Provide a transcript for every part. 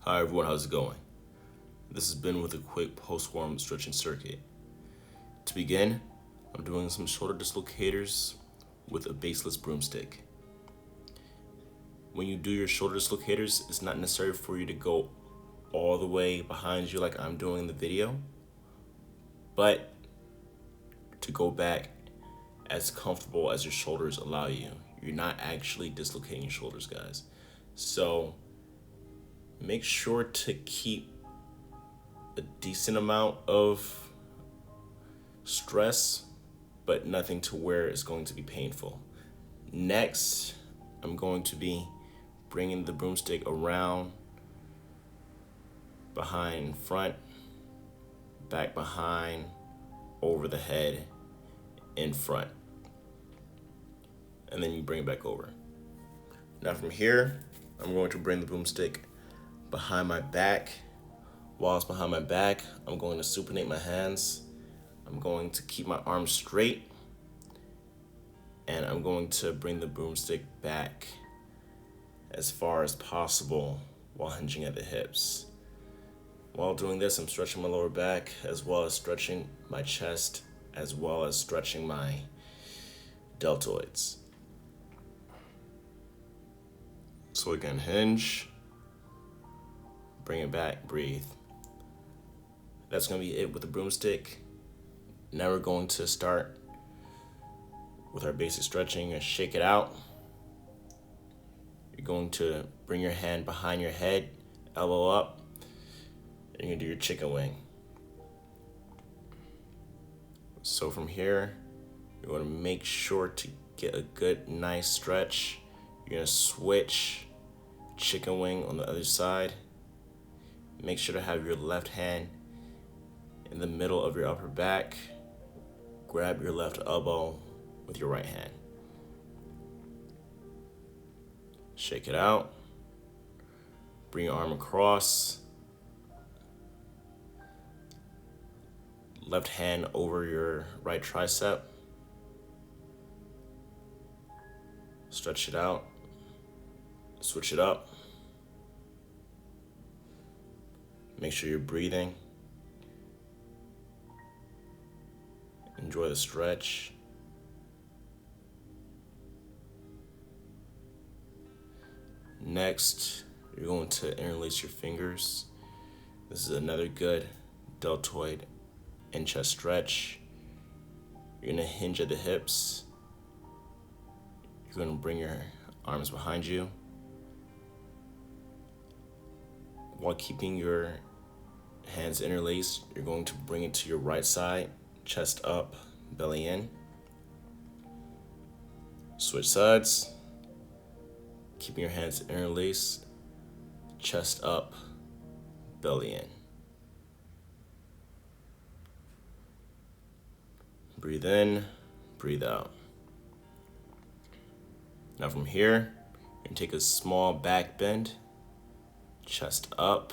Hi everyone, how's it going? This has been with a quick post-warm stretching circuit. To begin, I'm doing some shoulder dislocators with a baseless broomstick. When you do your shoulder dislocators, it's not necessary for you to go all the way behind you like I'm doing in the video, but to go back as comfortable as your shoulders allow you. You're not actually dislocating your shoulders, guys. So make sure to keep a decent amount of stress, but nothing to where it's going to be painful. Next, I'm going to be bringing the broomstick around, behind, front, back, behind, over the head, in front. And then you bring it back over. Now from here, I'm going to bring the broomstick behind my back. While it's behind my back, I'm going to supinate my hands. I'm going to keep my arms straight. And I'm going to bring the broomstick back as far as possible while hinging at the hips. While doing this, I'm stretching my lower back as well as stretching my chest as well as stretching my deltoids. So again, hinge, bring it back, breathe. That's gonna be it with the broomstick. Now we're going to start with our basic stretching and shake it out. You're going to bring your hand behind your head, elbow up, and you're gonna do your chicken wing. So from here, you're gonna make sure to get a good, nice stretch. You're gonna switch chicken wing on the other side. Make sure to have your left hand in the middle of your upper back. Grab your left elbow with your right hand. Shake it out. Bring your arm across. Left hand over your right tricep. Stretch it out. Switch it up. Make sure you're breathing. Enjoy the stretch. Next, you're going to interlace your fingers. This is another good deltoid and chest stretch. You're gonna hinge at the hips. You're gonna bring your arms behind you while keeping your hands interlaced. You're going to bring it to your right side, chest up, belly in. Switch sides. Keeping your hands interlaced, chest up, belly in. Breathe in, breathe out. Now from here, you can take a small back bend, chest up,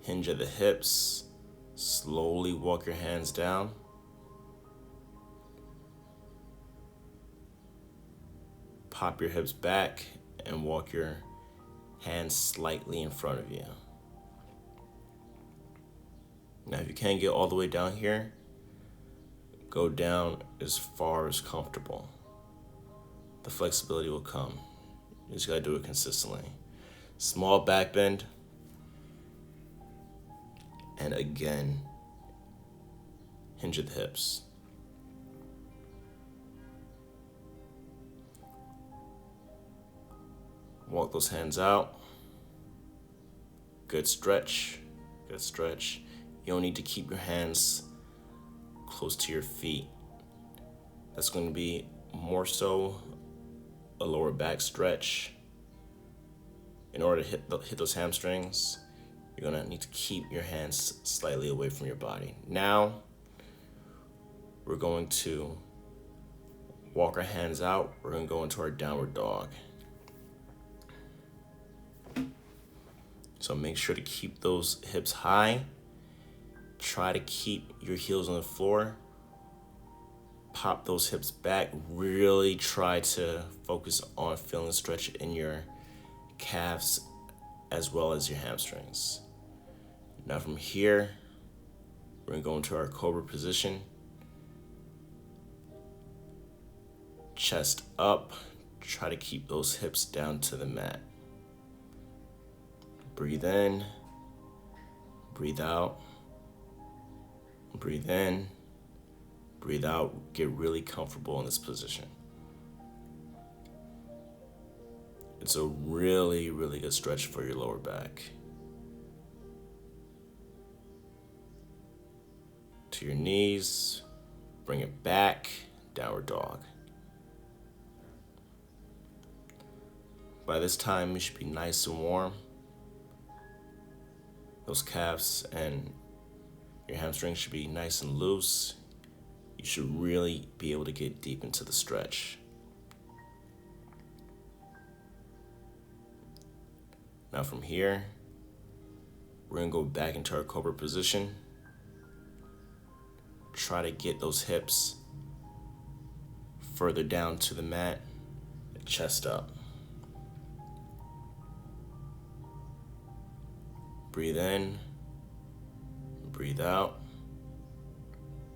hinge at the hips, slowly walk your hands down. Pop your hips back and walk your hands slightly in front of you. Now if you can't get all the way down here, go down as far as comfortable. The flexibility will come. You just gotta do it consistently. Small back bend. And again, hinge at the hips. Walk those hands out. Good stretch, good stretch. You don't need to keep your hands close to your feet. That's going to be more so a lower back stretch. In order to hit those hamstrings, you're gonna need to keep your hands slightly away from your body. Now, we're going to walk our hands out. We're gonna go into our downward dog. So make sure to keep those hips high. Try to keep your heels on the floor. Pop those hips back. Really try to focus on feeling stretch in your calves as well as your hamstrings. Now from here, we're gonna go into our cobra position. Chest up, try to keep those hips down to the mat. Breathe in, breathe out, breathe in, breathe out. Get really comfortable in this position. It's a really, really good stretch for your lower back. To your knees, bring it back, downward dog. By this time, you should be nice and warm. Those calves and your hamstrings should be nice and loose. You should really be able to get deep into the stretch. Now from here, we're gonna go back into our cobra position. Try to get those hips further down to the mat, chest up. Breathe in, breathe out,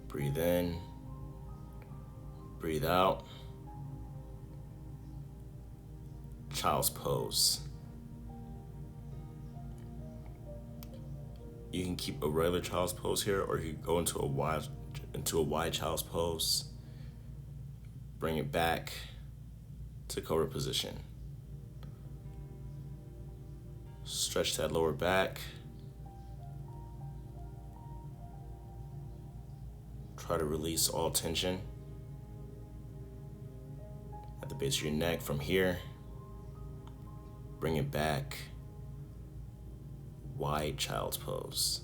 breathe in, breathe out. Child's pose. You can keep a regular child's pose here, or you can go into a wide child's pose. Bring it back to cobra position. Stretch that lower back. Try to release all tension at the base of your neck. From here, bring it back. Wide child's pose.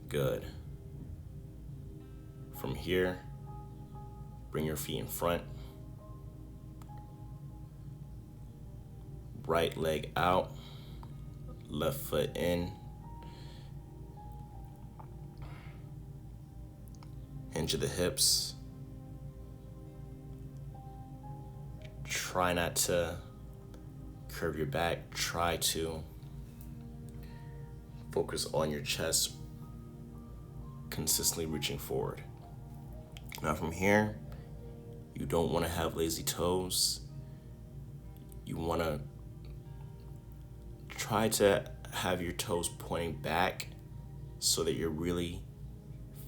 Good. From here, bring your feet in front. Right leg out, left foot in. Hinge of the hips. Try not to curve your back. Try to focus on your chest, consistently reaching forward. Now from here, you don't want to have lazy toes. You want to try to have your toes pointing back so that you're really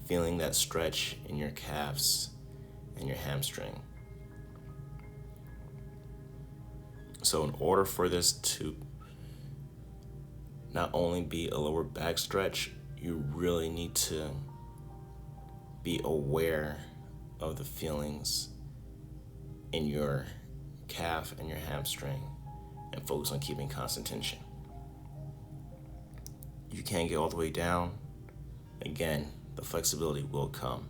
feeling that stretch in your calves and your hamstring. So in order for this to not only be a lower back stretch, you really need to be aware of the feelings in your calf and your hamstring and focus on keeping constant tension. You can't get all the way down. Again, the flexibility will come.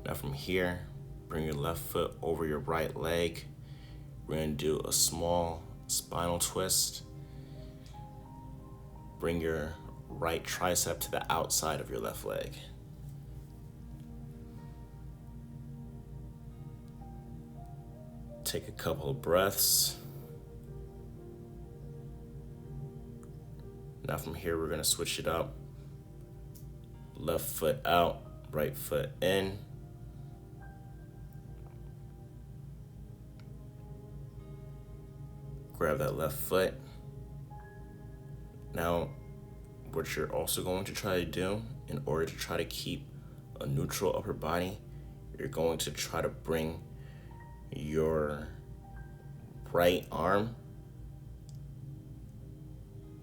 Now from here, bring your left foot over your right leg. We're gonna do a small spinal twist. Bring your right tricep to the outside of your left leg. Take a couple of breaths. Now from here, we're gonna switch it up. Left foot out, right foot in. Grab that left foot. Now, what you're also going to try to do, in order to try to keep a neutral upper body, you're going to try to bring your right arm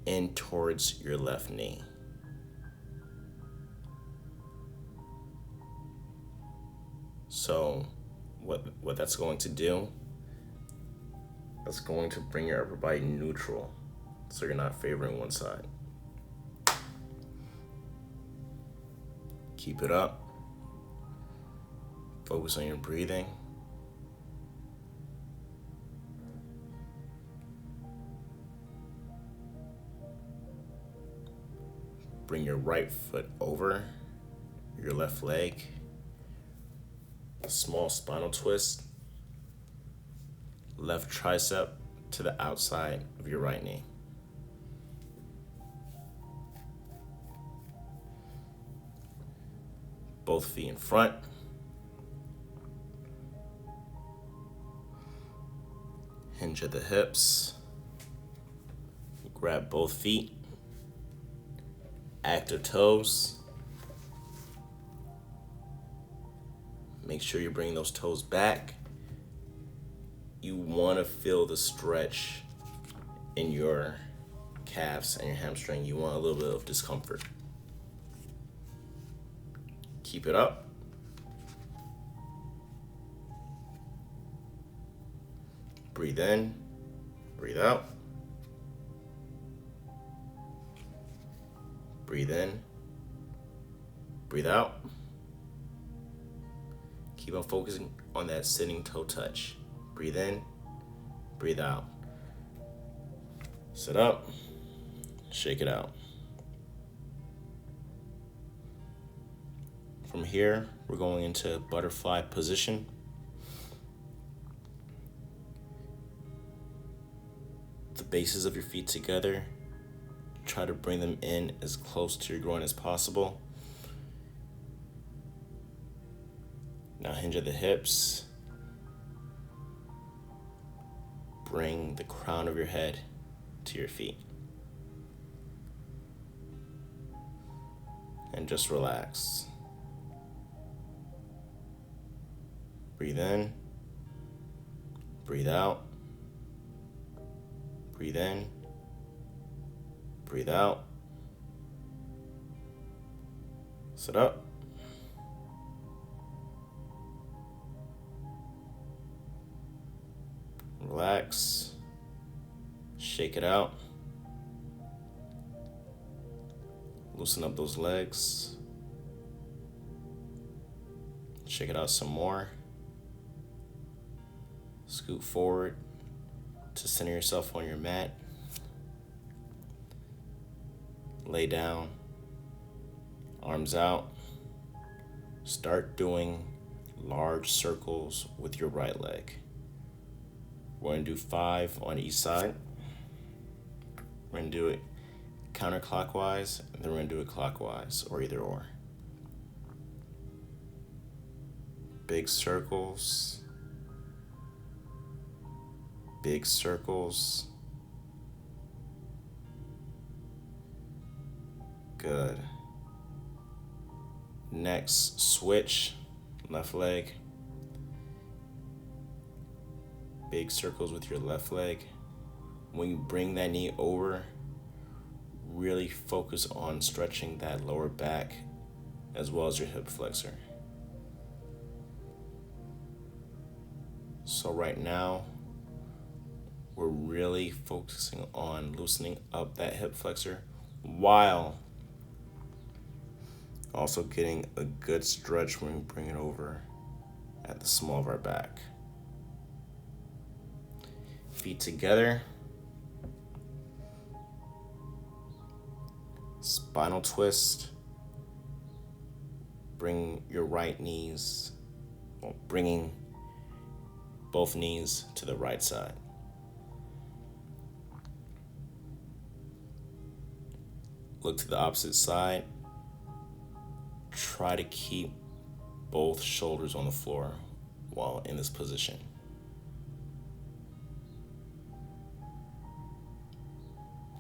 in towards your left knee. So what that's going to do, that's going to bring your upper body neutral, so you're not favoring one side. Keep it up. Focus on your breathing. Bring your right foot over your left leg. Small spinal twist, left tricep to the outside of your right knee. Both feet in front. Hinge at the hips. Grab both feet. Active toes. Make sure you're bringing those toes back. You want to feel the stretch in your calves and your hamstring. You want a little bit of discomfort. Keep it up. Breathe in, breathe out. Breathe in, breathe out. Keep on focusing on that sitting toe touch. Breathe in, breathe out. Sit up, shake it out. From here, we're going into butterfly position. The bases of your feet together. Try to bring them in as close to your groin as possible. Now hinge at the hips. Bring the crown of your head to your feet. And just relax. Breathe in, breathe out, breathe in, breathe out. Sit up. Relax. Shake it out. Loosen up those legs. Shake it out some more. Scoot forward to center yourself on your mat. Lay down, arms out. Start doing large circles with your right leg. We're going to do 5 on each side. We're going to do it counterclockwise, and then we're going to do it clockwise, or either or. Big circles. Big circles. Good. Next, switch, left leg. Big circles with your left leg. When you bring that knee over, really focus on stretching that lower back as well as your hip flexor. So right now, we're really focusing on loosening up that hip flexor while also getting a good stretch when we bring it over at the small of our back. Feet together. Spinal twist. Bring your right knees, bringing both knees to the right side. Look to the opposite side. Try to keep both shoulders on the floor while in this position.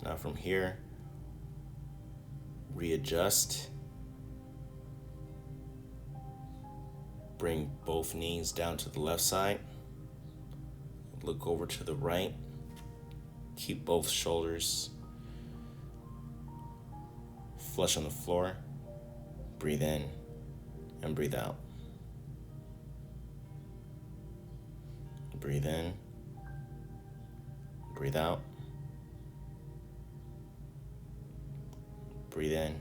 Now from here, readjust. Bring both knees down to the left side. Look over to the right. Keep both shoulders flush on the floor. Breathe in and breathe out. Breathe in, breathe out. Breathe in,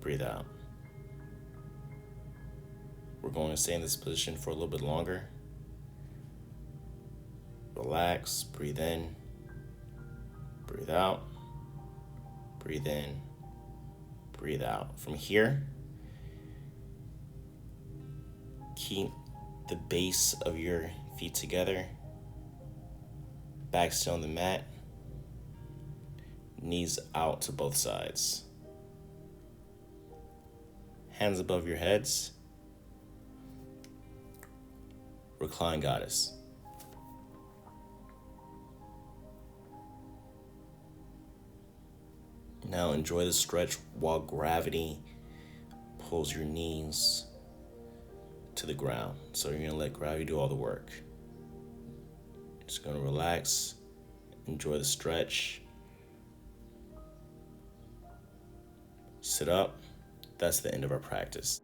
breathe out. We're going to stay in this position for a little bit longer. Relax, breathe in, breathe out, breathe in, breathe out. From here, Keep the base of your feet together. Back still on the mat. Knees out to both sides. Hands above your heads. Recline goddess. Now enjoy the stretch while gravity pulls your knees to the ground. So you're gonna let gravity do all the work. Just gonna relax, enjoy the stretch. Sit up. That's the end of our practice.